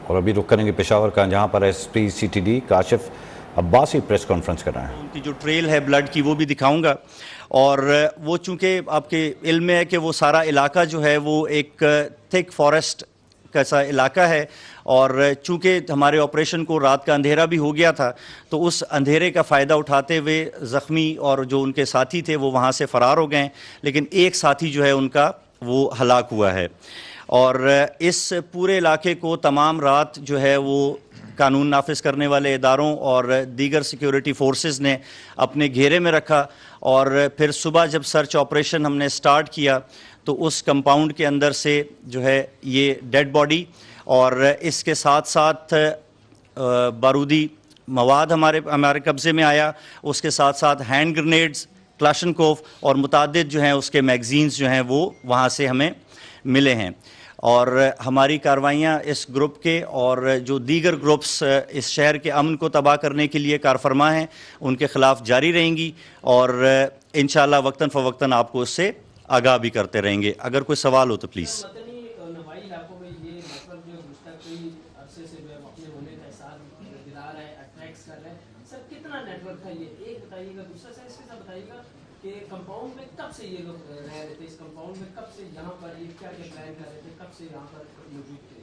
اور ابھی رخ کریں گے پشاور کا، جہاں پر S P CTD Kashif Abbasi press conference کر رہے ہیں۔ ان کی جو ٹریل ہے بلڈ کی وہ بھی دکھاؤں گا، اور وہ چونکہ آپ کے علم میں ہے کہ وہ سارا علاقہ جو ہے وہ ایک تھک فارسٹ کا سا علاقہ ہے، اور چونکہ ہمارے آپریشن کو رات کا اندھیرا بھی ہو گیا تھا تو اس اندھیرے کا فائدہ اٹھاتے ہوئے زخمی اور جو ان کے ساتھی تھے وہ وہاں سے فرار ہو گئے، لیکن ایک ساتھی جو ہے ان کا وہ ہلاک ہوا ہے۔ اور اس پورے علاقے کو تمام رات جو ہے وہ قانون نافذ کرنے والے اداروں اور دیگر سیکیورٹی فورسز نے اپنے گھیرے میں رکھا، اور پھر صبح جب سرچ آپریشن ہم نے سٹارٹ کیا تو اس کمپاؤنڈ کے اندر سے جو ہے یہ ڈیڈ باڈی اور اس کے ساتھ ساتھ بارودی مواد ہمارے قبضے میں آیا، اس کے ساتھ ساتھ ہینڈ گرنیڈز، کلاشنکوف اور متعدد جو ہیں اس کے میگزینز جو ہیں وہ وہاں سے ہمیں ملے ہیں۔ اور ہماری کارروائیاں اس گروپ کے اور جو دیگر گروپس اس شہر کے امن کو تباہ کرنے کے لیے کارفرما ہیں ان کے خلاف جاری رہیں گی، اور انشاءاللہ وقتاً فوقتاً آپ کو اس سے آگاہ بھی کرتے رہیں گے۔ اگر کوئی سوال ہو تو پلیز۔ نوائی علاقوں میں یہ نیٹورک جو گزشتہ کئی عرصے سے جو ہے اپنے ہونے کا احساس دلا رہا ہے، اٹریکٹس کر رہا ہے، سر کتنا نیٹورک ہے یہ؟ ایک بتائیے گا، دوسرا سر اس کے ساتھ بتائیے گا کہ کمپاؤنڈ میں کب سے یہ لوگ رہ رہے تھے، اس کمپاؤنڈ میں کب سے یہاں پر یہ کیا کیا پلان کر رہے تھے، کب سے یہاں پر موجود تھے؟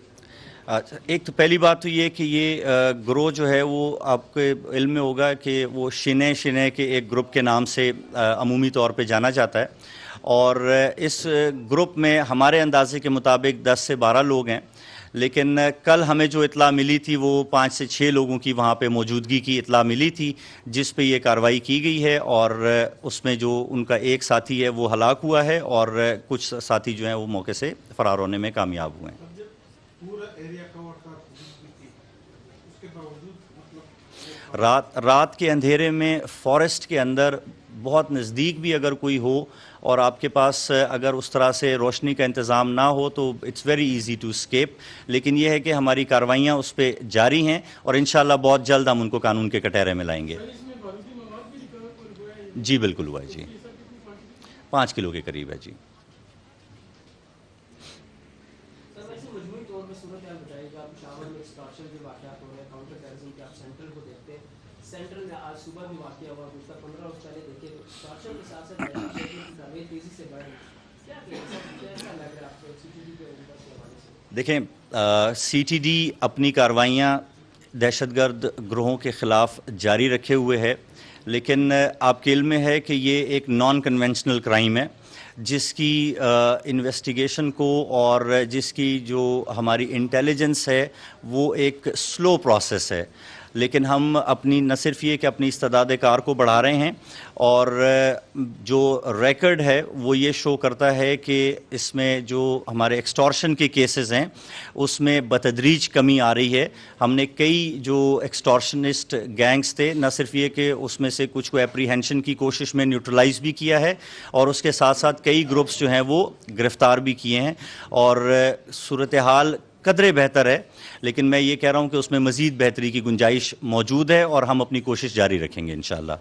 ایک تو پہلی بات تو یہ کہ یہ گروہ جو ہے وہ آپ کے علم میں ہوگا کہ وہ شنے کے ایک گروپ کے نام سے عمومی طور پہ جانا جاتا ہے، اور اس گروپ میں ہمارے اندازے کے مطابق 10 سے 12 لوگ ہیں، لیکن کل ہمیں جو اطلاع ملی تھی وہ 5 سے 6 لوگوں کی وہاں پہ موجودگی کی اطلاع ملی تھی، جس پہ یہ کارروائی کی گئی ہے، اور اس میں جو ان کا ایک ساتھی ہے وہ ہلاک ہوا ہے اور کچھ ساتھی جو ہیں وہ موقع سے فرار ہونے میں کامیاب ہوئے ہیں۔ رات کے اندھیرے میں فارسٹ کے اندر بہت نزدیک بھی اگر کوئی ہو اور آپ کے پاس اگر اس طرح سے روشنی کا انتظام نہ ہو تو it's very easy to escape, لیکن یہ ہے کہ ہماری کارروائیاں اس پہ جاری ہیں اور انشاءاللہ بہت جلد ہم ان کو قانون کے کٹہرے میں لائیں گے۔ جی بالکل ہوا ہے جی، 5 کلو کے قریب ہے جی۔ سینٹرل میں آج صبح بھی واقعہ ہوا، گزشتہ 15 روز پہلے دیکھیے تو اسٹارشن کے ساتھ ساتھ دہشت گردی تیزی سے بڑھ رہی ہے، کیا کیسا لگ رہا ہے آپ کو CTD کے اوپر کے حوالے سے؟ دیکھیں CTD اپنی کارروائیاں دہشت گرد گروہوں کے خلاف جاری رکھے ہوئے ہے، لیکن آپ کے علم میں ہے کہ یہ ایک نان کنونشنل کرائم ہے جس کی انویسٹیگیشن کو اور جس کی جو ہماری انٹیلیجنس ہے وہ ایک سلو پروسیس ہے، لیکن ہم اپنی نہ صرف یہ کہ اپنی استعداد کار کو بڑھا رہے ہیں، اور جو ریکرڈ ہے وہ یہ شو کرتا ہے کہ اس میں جو ہمارے ایکسٹورشن کے کیسز ہیں اس میں بتدریج کمی آ رہی ہے۔ ہم نے کئی جو ایکسٹورشنسٹ گینگز تھے نہ صرف یہ کہ اس میں سے کچھ کو اپریہینشن کی کوشش میں نیوٹرلائز بھی کیا ہے، اور اس کے ساتھ ساتھ کئی گروپس جو ہیں وہ گرفتار بھی کیے ہیں، اور صورتحال قدرے بہتر ہے، لیکن میں یہ کہہ رہا ہوں کہ اس میں مزید بہتری کی گنجائش موجود ہے اور ہم اپنی کوشش جاری رکھیں گے انشاءاللہ۔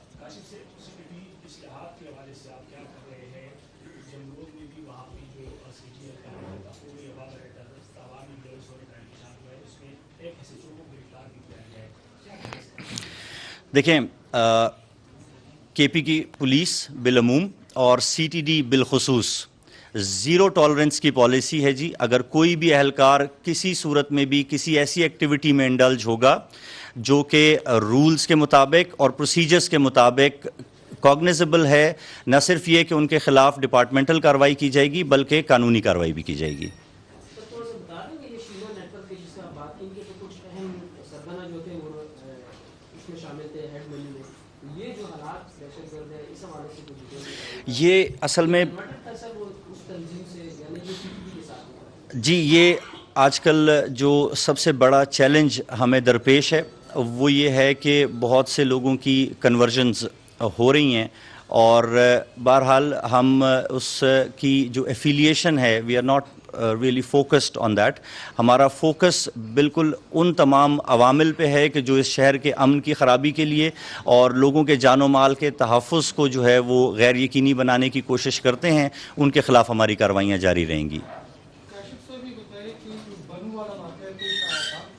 دیکھیں KP کی پولیس بالعموم اور CTD بالخصوص زیرو ٹالرنس کی پالیسی ہے جی۔ اگر کوئی بھی اہلکار کسی صورت میں بھی کسی ایسی ایکٹیویٹی میں انڈلج ہوگا جو کہ رولز کے مطابق اور پروسیجرز کے مطابق کوگنیزبل ہے، نہ صرف یہ کہ ان کے خلاف ڈپارٹمنٹل کارروائی کی جائے گی بلکہ قانونی کارروائی بھی کی جائے گی۔ یہ اصل میں جی یہ آج کل جو سب سے بڑا چیلنج ہمیں درپیش ہے وہ یہ ہے کہ بہت سے لوگوں کی کنورژنز ہو رہی ہیں، اور بہرحال ہم اس کی جو ایفیلیشن ہے we are not really focused on that. ہمارا فوکس بالکل ان تمام عوامل پہ ہے کہ جو اس شہر کے امن کی خرابی کے لیے اور لوگوں کے جان و مال کے تحفظ کو جو ہے وہ غیر یقینی بنانے کی کوشش کرتے ہیں، ان کے خلاف ہماری کارروائیاں جاری رہیں گی۔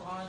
5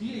DI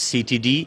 CTD,